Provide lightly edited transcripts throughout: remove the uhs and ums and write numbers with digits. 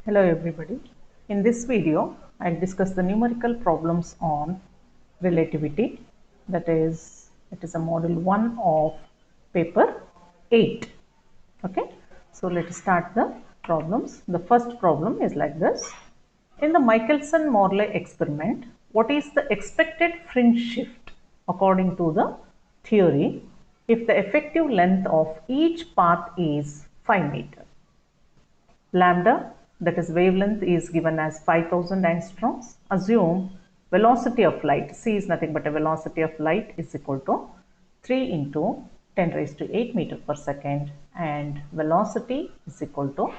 Hello everybody. In this video, I'll discuss the numerical problems on relativity. It is a module 1 of paper 8. Okay, so let's start the problems. The first problem is like this. In the Michelson-Morley experiment, what is the expected fringe shift according to the theory if the effective length of each path is 5 meters? Lambda, that is wavelength, is given as 5000 angstroms. Assume velocity of light, c is nothing but a velocity of light, is equal to 3 into 10 raised to 8 meter per second, and velocity is equal to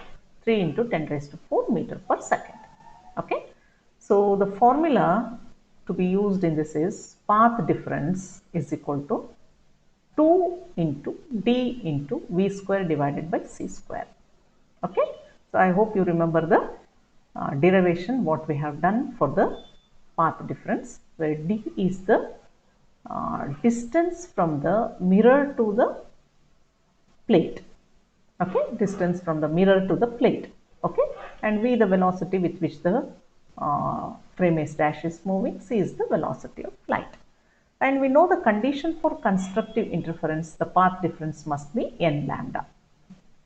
3 into 10 raised to 4 meter per second. Okay, so the formula to be used in this is path difference is equal to 2 into d into v square divided by c square. Okay, so I hope you remember the derivation what we have done for the path difference, where d is the distance from the mirror to the plate. Okay, distance from the mirror to the plate. Okay, and v the velocity with which the frame S dash is moving, c is the velocity of light. And we know the condition for constructive interference, the path difference must be n lambda.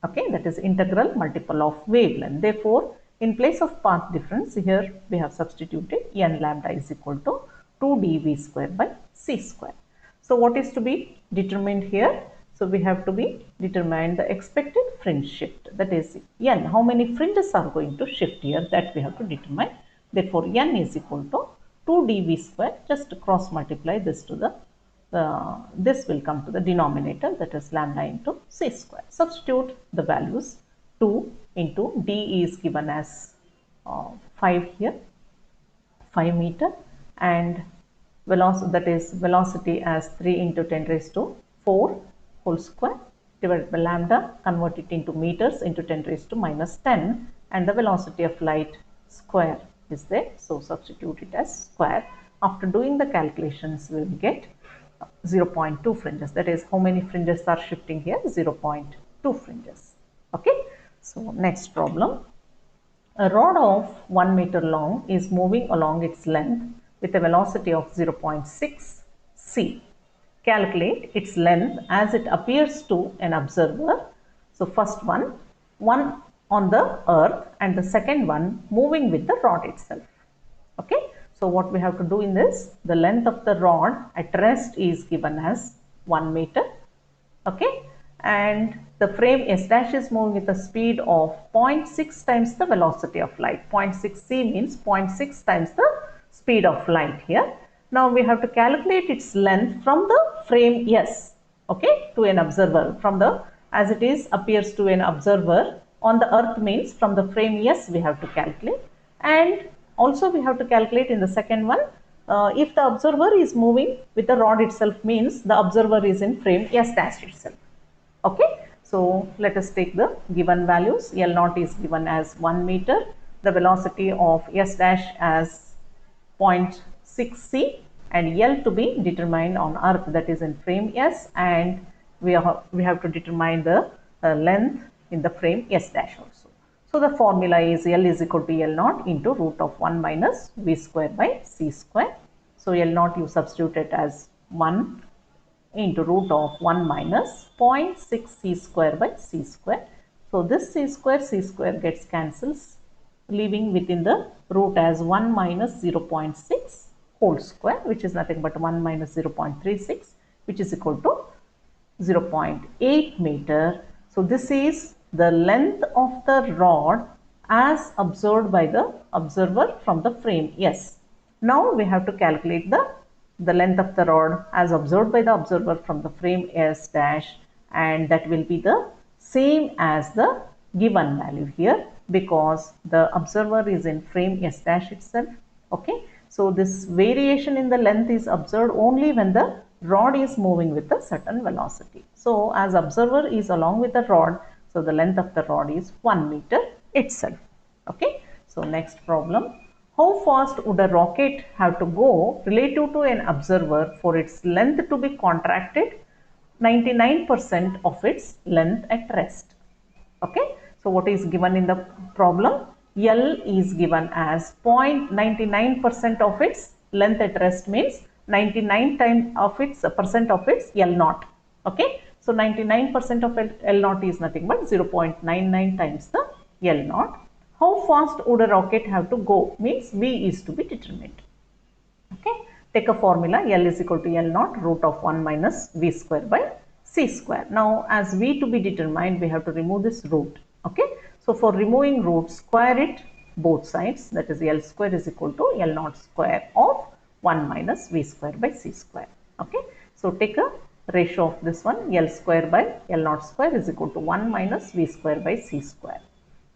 Okay, that is integral multiple of wavelength. Therefore, in place of path difference, here we have substituted n lambda is equal to 2 dv square by c square. So, what is to be determined here? So, we have to be determined the expected fringe shift, that is n. How many fringes are going to shift here, that we have to determine. Therefore, n is equal to 2 dv square. Just cross multiply this to the this will come to the denominator, that is lambda into c square. Substitute the values. 2 into d is given as 5 here, 5 meter, and velocity, that is velocity, as 3 into 10 raised to 4 whole square divided by lambda, convert it into meters into 10 raised to minus 10, and the velocity of light square is there. So substitute it as square. After doing the calculations, we will get 0.2 fringes. That is, how many fringes are shifting here? 0.2 fringes. Okay, so next problem. A rod of 1 meter long is moving along its length with a velocity of 0.6 c. Calculate its length as it appears to an observer. So first one on the earth, and the second one moving with the rod itself. Okay, so what we have to do in this, the length of the rod at rest is given as 1 meter. Okay, and the frame S dash is moving with a speed of 0.6 times the velocity of light. 0.6 c means 0.6 times the speed of light here. Now we have to calculate its length from the frame S, okay, to an observer, from the, as it is appears to an observer on the earth, means from the frame S we have to calculate. And also we have to calculate in the second one, if the observer is moving with the rod itself, means the observer is in frame S dash itself. Okay, so let us take the given values. L naught is given as 1 meter, the velocity of S dash as 0.6 c, and L to be determined on earth, that is in frame S, and we have to determine the length in the frame S dash also. So the formula is L is equal to L naught into root of 1 minus v square by c square. So L naught you substitute it as 1 into root of 1 minus 0.6 c square by c square. So this c square gets cancels, leaving within the root as 1 minus 0.6 whole square, which is nothing but 1 minus 0.36, which is equal to 0.8 meter. So this is the length of the rod as observed by the observer from the frame S. Now we have to calculate the length of the rod as observed by the observer from the frame S dash, and that will be the same as the given value here, because the observer is in frame S dash itself. Okay, so this variation in the length is observed only when the rod is moving with a certain velocity. So as observer is along with the rod, so the length of the rod is 1 meter itself. Okay, so next problem. How fast would a rocket have to go relative to an observer for its length to be contracted 99% of its length at rest? Okay, so what is given in the problem? L is given as 0.99% of its length at rest, means 99 times of its percent of its L naught. Okay, so 99% of L naught is nothing but 0.99 times the L naught. How fast would a rocket have to go, means V is to be determined. Okay, take a formula, L is equal to L naught root of 1 minus V square by C square. Now as V to be determined, we have to remove this root. Okay, so for removing root, square it both sides, that is L square is equal to L naught square of 1 minus V square by C square. Okay, so take a ratio of this one, L square by L naught square is equal to 1 minus V square by C square.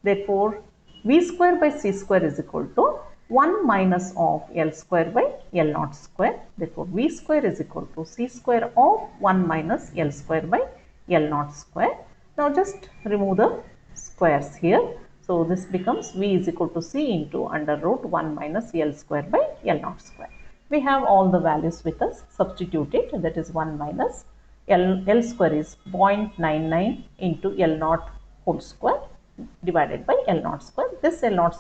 Therefore, V square by C square is equal to 1 minus of L square by L naught square. Therefore, V square is equal to C square of 1 minus L square by L naught square. Now, just remove the squares here. So, this becomes V is equal to C into under root 1 minus L square by L naught square. We have all the values with us. Substitute it, that is 1 minus L square is 0.99 into L naught whole square divided by L naught square. This L naught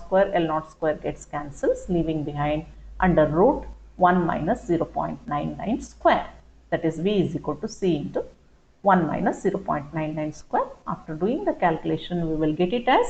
square gets cancels, leaving behind under root 1 minus 0.99 square. That is V is equal to C into 1 minus 0.99 square. After doing the calculation, we will get it as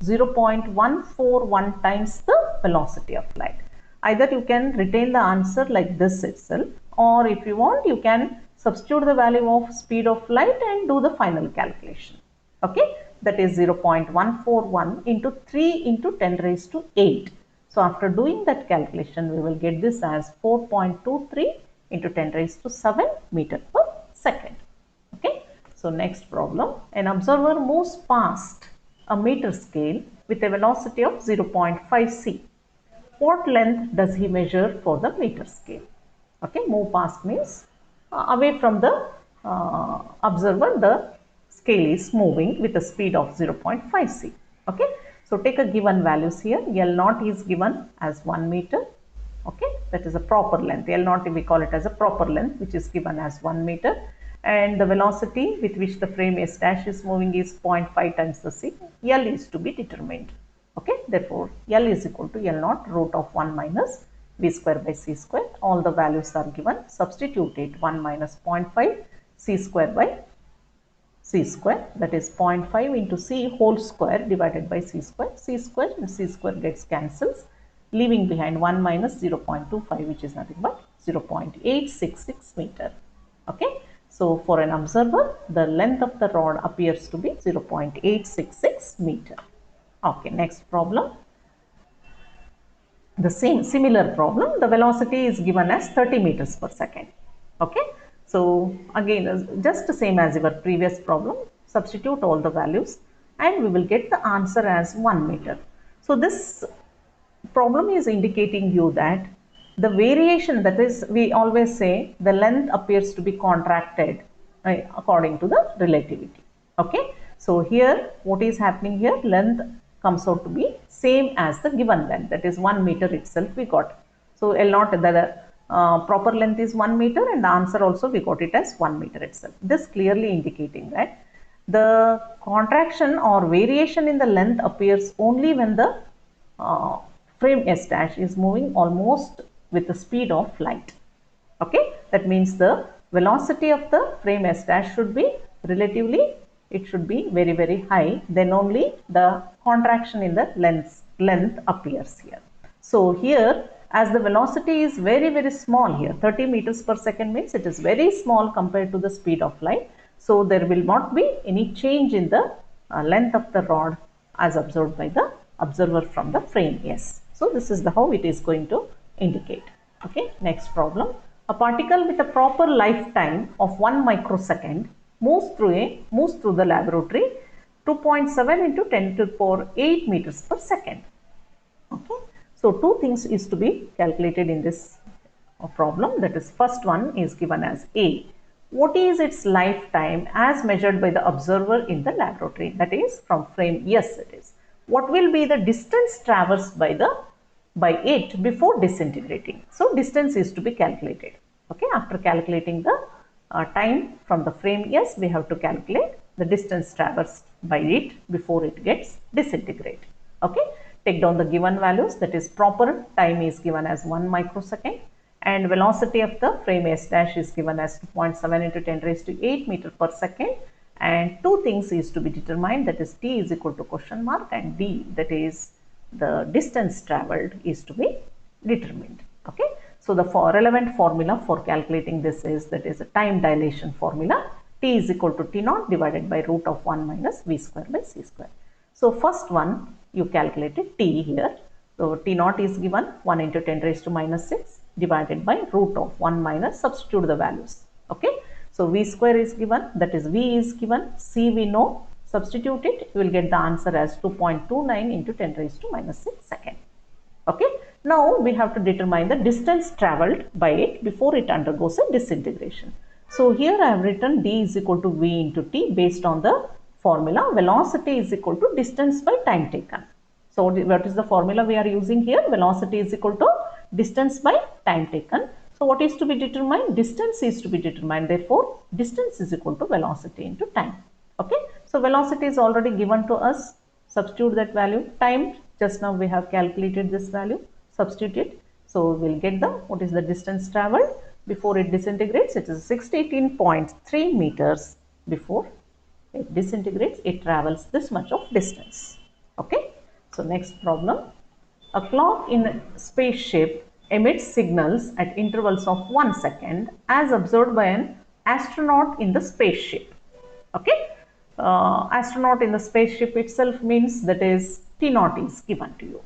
0.141 times the velocity of light. Either you can retain the answer like this itself, or if you want, you can substitute the value of speed of light and do the final calculation. Okay, that is 0.141 into 3 into 10 raised to 8. So after doing that calculation, we will get this as 4.23 into 10 raised to 7 meter per second. Okay, so next problem, an observer moves past a meter scale with a velocity of 0.5 c. What length does he measure for the meter scale? Okay, move past means away from the observer, the scale is moving with a speed of 0.5 c. Okay, so take a given values here. L naught is given as 1 meter. Okay, that is a proper length. L naught we call it as a proper length, which is given as 1 meter, and the velocity with which the frame S dash is moving is 0.5 times the c. L is to be determined. Okay, therefore L is equal to L naught root of 1 minus V square by C square. All the values are given. Substitute it, 1 minus 0.5 C square by C square, that is 0.5 into C whole square divided by C square. C square and C square gets cancels, leaving behind 1 minus 0.25, which is nothing but 0.866 meter. Okay, so for an observer, the length of the rod appears to be 0.866 meter. Okay, next problem. The similar problem, the velocity is given as 30 meters per second. Okay, so again, just the same as your previous problem, substitute all the values and we will get the answer as 1 meter. So this problem is indicating you that the variation, that is, we always say the length appears to be contracted according to the relativity. Okay, so here what is happening here, length comes out to be same as the given length, that is 1 meter itself we got. So L naught, the proper length is 1 meter and the answer also we got it as 1 meter itself. This clearly indicating that the contraction or variation in the length appears only when the frame S dash is moving almost with the speed of light. Okay, that means the velocity of the frame S dash should be relatively, it should be very high, then only the contraction in the length appears here. So here, as the velocity is very small here, 30 meters per second means it is very small compared to the speed of light. So there will not be any change in the length of the rod as observed by the observer from the frame S. So this is how it is going to indicate. Okay, next problem. A particle with a proper lifetime of 1 microsecond moves through the laboratory 2.7 into 10 to the power 8 meters per second. Okay, so two things is to be calculated in this problem. That is, first one is given as A. What is its lifetime as measured by the observer in the laboratory? That is from frame S it is. What will be the distance traversed by it before disintegrating? So distance is to be calculated. Okay, after calculating the time from the frame S, we have to calculate the distance traversed by it before it gets disintegrated. Okay, take down the given values. That is, proper time is given as 1 microsecond and velocity of the frame s dash is given as 2.7 into 10 raised to 8 meter per second, and two things is to be determined, that is t is equal to question mark and d, that is the distance traveled, is to be determined. Okay, so the relevant formula for calculating this is, that is a time dilation formula, t is equal to t naught divided by root of 1 minus v square by c square. So first one you calculated t here. So t naught is given 1 into 10 raised to minus 6 divided by root of 1 minus, substitute the values. Okay, so v square is given, that is v is given, c we know, substitute it, you will get the answer as 2.29 into 10 raised to minus 6 second. Okay, now we have to determine the distance travelled by it before it undergoes a disintegration. So here I have written d is equal to v into t based on the formula velocity is equal to distance by time taken. So what is the formula we are using here? Velocity is equal to distance by time taken. So what is to be determined? Distance is to be determined. Therefore, distance is equal to velocity into time. Okay. So velocity is already given to us. Substitute that value. Time, just now we have calculated this value. Substitute it. So we'll get the, what is the distance traveled before it disintegrates? It is 618.3 meters. Before it disintegrates, it travels this much of distance. Okay. So next problem. A clock in a spaceship emits signals at intervals of 1 second as observed by an astronaut in the spaceship. Okay. Astronaut in the spaceship itself means, that is t naught is given to you.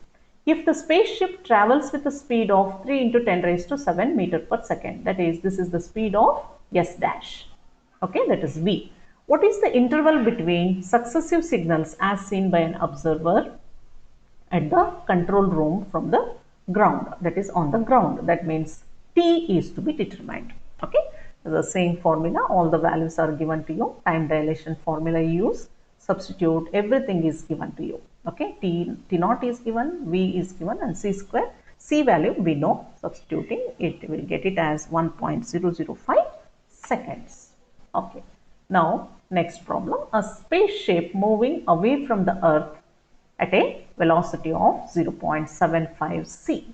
If the spaceship travels with a speed of 3 into 10 raised to 7 meter per second, that is, this is the speed of s dash. Okay, that is v. What is the interval between successive signals as seen by an observer at the control room from the ground, that is on the ground? That means t is to be determined. Okay, the same formula, all the values are given to you. Time dilation formula you use, substitute, everything is given to you. Okay, t naught is given, v is given, and c square, c value we know, substituting it will get it as 1.005 seconds. Okay, now next problem. A spaceship moving away from the earth at a velocity of 0.75 c.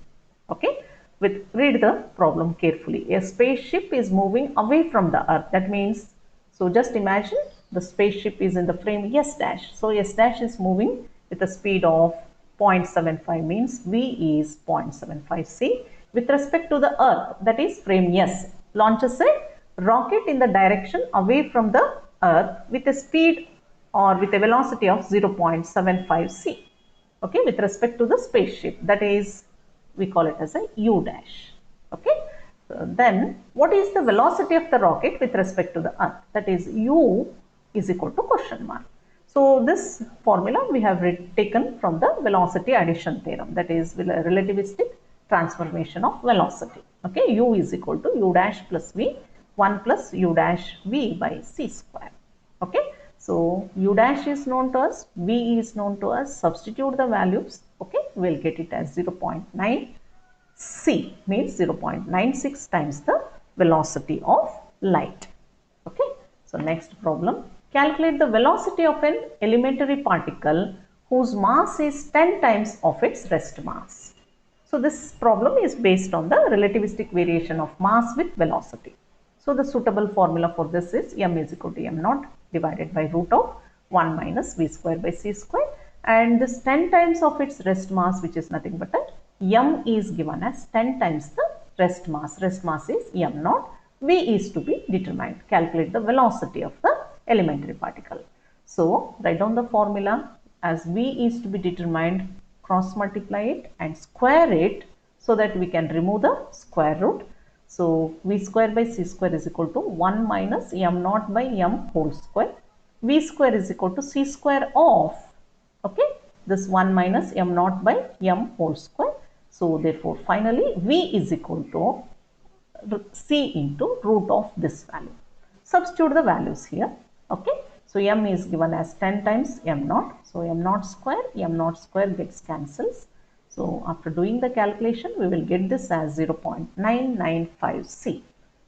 Okay, read the problem carefully. A spaceship is moving away from the earth. That means, so just imagine the spaceship is in the frame s dash. So s dash is moving with a speed of 0.75, means v is 0.75 c. With respect to the earth, that is frame s, launches a rocket in the direction away from the earth with a speed or with a velocity of 0.75 c. Okay, with respect to the spaceship, that is, we call it as a u dash. Okay, so then what is the velocity of the rocket with respect to the earth? That is, u is equal to question mark. So this formula we have taken from the velocity addition theorem, that is relativistic transformation of velocity. Okay, u is equal to u dash plus v, 1 plus u dash v by c square. Okay, so u dash is known to us, v is known to us, substitute the values. Okay, we'll get it as 0.9 c, means 0.96 times the velocity of light. Okay, so next problem. Calculate the velocity of an elementary particle whose mass is 10 times of its rest mass. So this problem is based on the relativistic variation of mass with velocity. So the suitable formula for this is m is equal to m naught divided by root of 1 minus v square by c square, and this 10 times of its rest mass, which is nothing but that m is given as 10 times the rest mass. Rest mass is m naught. V is to be determined. Calculate the velocity of the elementary particle. So write down the formula as v is to be determined, cross multiply it and square it so that we can remove the square root. So v square by c square is equal to 1 minus m naught by m whole square. V square is equal to c square of, okay, this 1 minus m naught by m whole square. So therefore finally v is equal to c into root of this value. Substitute the values here. Okay, so m is given as 10 times m naught. So m naught square gets cancels. So after doing the calculation, we will get this as 0.995 c.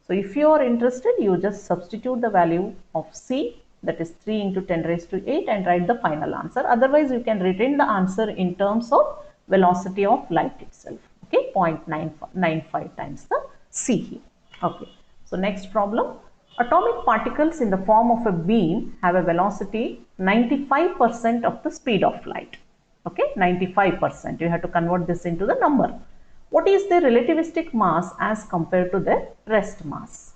So if you are interested, you just substitute the value of c, that is 3 into 10 raised to 8, and write the final answer. Otherwise, you can retain the answer in terms of velocity of light itself. Okay, 0.995 times the c here. Okay, so next problem. Atomic particles in the form of a beam have a velocity 95% of the speed of light. Okay, 95%. You have to convert this into the number. What is the relativistic mass as compared to the rest mass?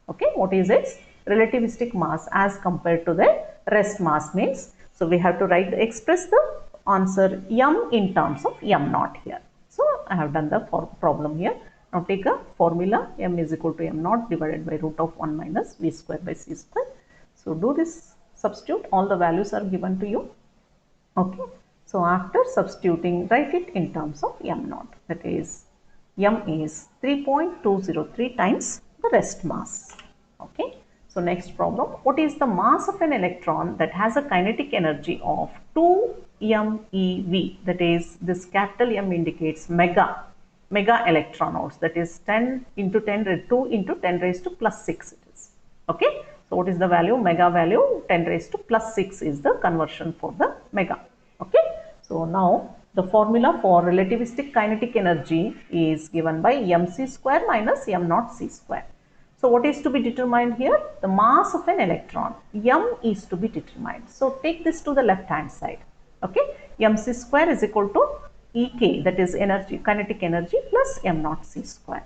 Okay, what is its relativistic mass as compared to the rest mass means? So we have to express the answer m in terms of m naught here. So I have done the problem here. Now take a formula, m is equal to m naught divided by root of 1 minus v square by c square. So do this substitute, all the values are given to you. Okay, so after substituting, write it in terms of m naught, that is m is 3.203 times the rest mass. Okay, so next problem. What is the mass of an electron that has a kinetic energy of 2 MeV? That is, this capital M indicates mega electron volts, that is 10 into 10 2 into 10 raised to plus 6 it is. Okay, so what is the value? Mega value 10 raised to plus 6 is the conversion for the mega. Okay, so now the formula for relativistic kinetic energy is given by mc square minus m naught c square. So what is to be determined here? The mass of an electron, m is to be determined. So take this to the left hand side. Okay, mc square is equal to Ek, that is energy, kinetic energy, plus m naught c square.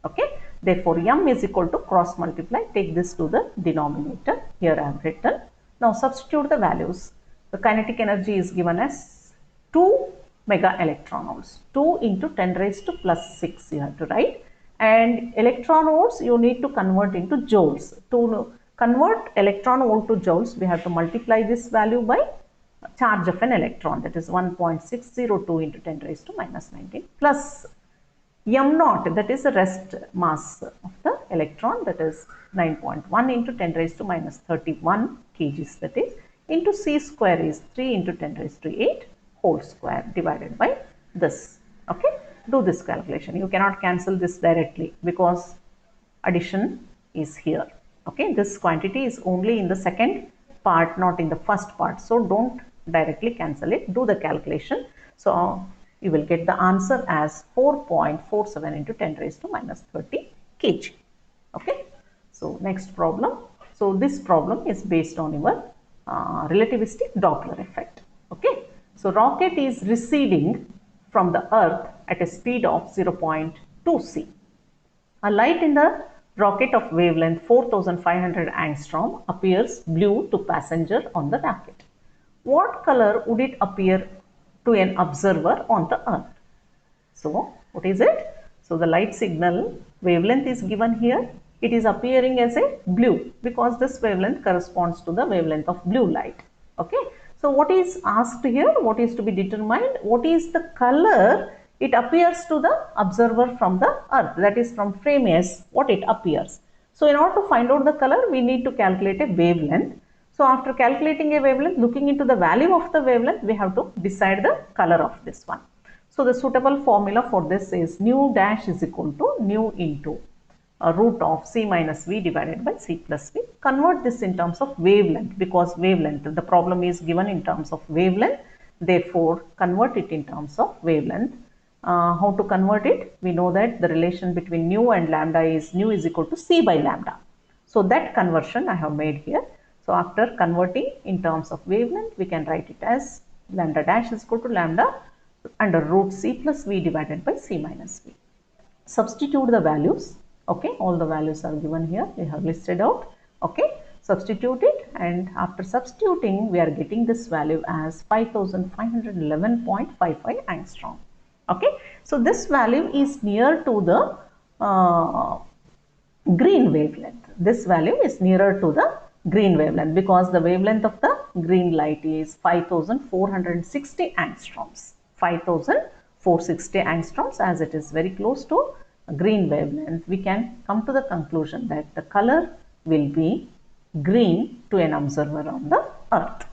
Okay, therefore m is equal to cross multiply, take this to the denominator. Here I have written. Now substitute the values. The kinetic energy is given as 2 mega electron volts. 2 into 10 raised to plus 6 you have to write. And electron volts you need to convert into joules. To convert electron volt to joules, we have to multiply this value by charge of an electron, that is 1.602 into 10 raised to minus 19 plus m naught, that is the rest mass of the electron, that is 9.1 into 10 raised to minus 31 kgs, that is, into c square is 3 into 10 raised to 8 whole square divided by this. Okay, do this calculation. You cannot cancel this directly because addition is here. Okay, this quantity is only in the second part, not in the first part. So don't directly cancel it. Do the calculation. So you will get the answer as 4.47 into 10 raised to minus 30 kg. Okay, so next problem. So this problem is based on your relativistic Doppler effect. Okay, so rocket is receding from the earth at a speed of 0.2 c. A light in the rocket of wavelength 4500 angstrom appears blue to passenger on the rocket. What color would it appear to an observer on the earth? So what is it? So the light signal wavelength is given here. It is appearing as a blue because this wavelength corresponds to the wavelength of blue light. Okay, so what is asked here? What is to be determined? What is the color it appears to the observer from the earth, that is from frame S, what it appears. So in order to find out the color, we need to calculate a wavelength. So after calculating a wavelength, looking into the value of the wavelength, we have to decide the color of this one. So the suitable formula for this is nu dash is equal to nu into root of c minus v divided by c plus v. Convert this in terms of wavelength because wavelength, the problem is given in terms of wavelength. Therefore, convert it in terms of wavelength. How to convert it? We know that the relation between nu and lambda is nu is equal to c by lambda. So that conversion I have made here. So after converting in terms of wavelength, we can write it as lambda dash is equal to lambda under root c plus v divided by c minus v. Substitute the values. Okay, all the values are given here. We have listed out. Okay, substitute it, and after substituting, we are getting this value as 5511.55 angstrom. Okay, so this value is near to the green wavelength. This value is nearer to the green wavelength because the wavelength of the green light is 5460 angstroms. 5460 angstroms, as it is very close to green wavelength, we can come to the conclusion that the color will be green to an observer on the earth.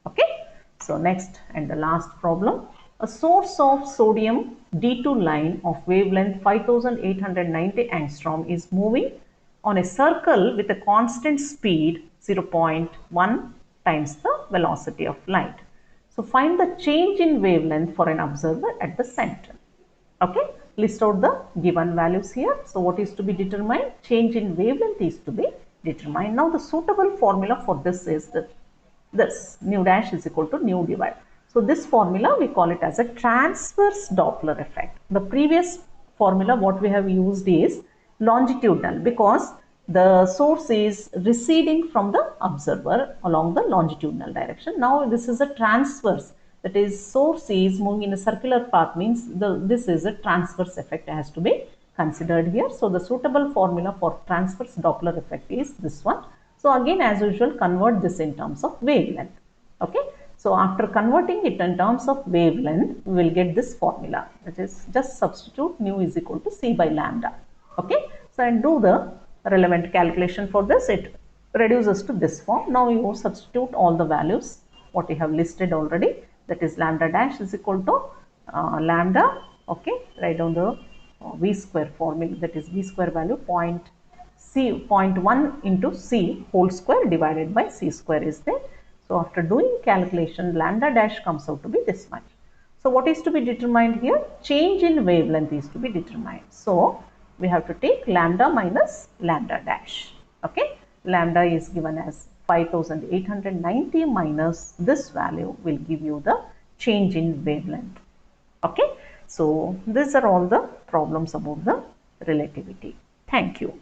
Okay, so next and the last problem. A source of sodium D2 line of wavelength 5890 angstrom is moving on a circle with a constant speed 0.1 times the velocity of light. So find the change in wavelength for an observer at the center. Okay, list out the given values here. So what is to be determined? Change in wavelength is to be determined. Now the suitable formula for this is that this nu dash is equal to nu divide. So this formula we call it as a transverse Doppler effect. The previous formula what we have used is longitudinal because the source is receding from the observer along the longitudinal direction. Now this is a transverse, that is source is moving in a circular path, means this is a transverse effect has to be considered here. So the suitable formula for transverse Doppler effect is this one. So again as usual convert this in terms of wavelength. Okay. So after converting it in terms of wavelength, we will get this formula, that is just substitute nu is equal to c by lambda. Okay. So and do the relevant calculation for this, it reduces to this form. Now you substitute all the values what you have listed already, that is lambda dash is equal to lambda. Okay. Write down the v square formula, that is v square value 0.1 into c whole square divided by c square is there. So after doing calculation, lambda dash comes out to be this much. So what is to be determined here? Change in wavelength is to be determined. So we have to take lambda minus lambda dash. Okay. Lambda is given as 5890 minus this value will give you the change in wavelength. Okay. So these are all the problems about the relativity. Thank you.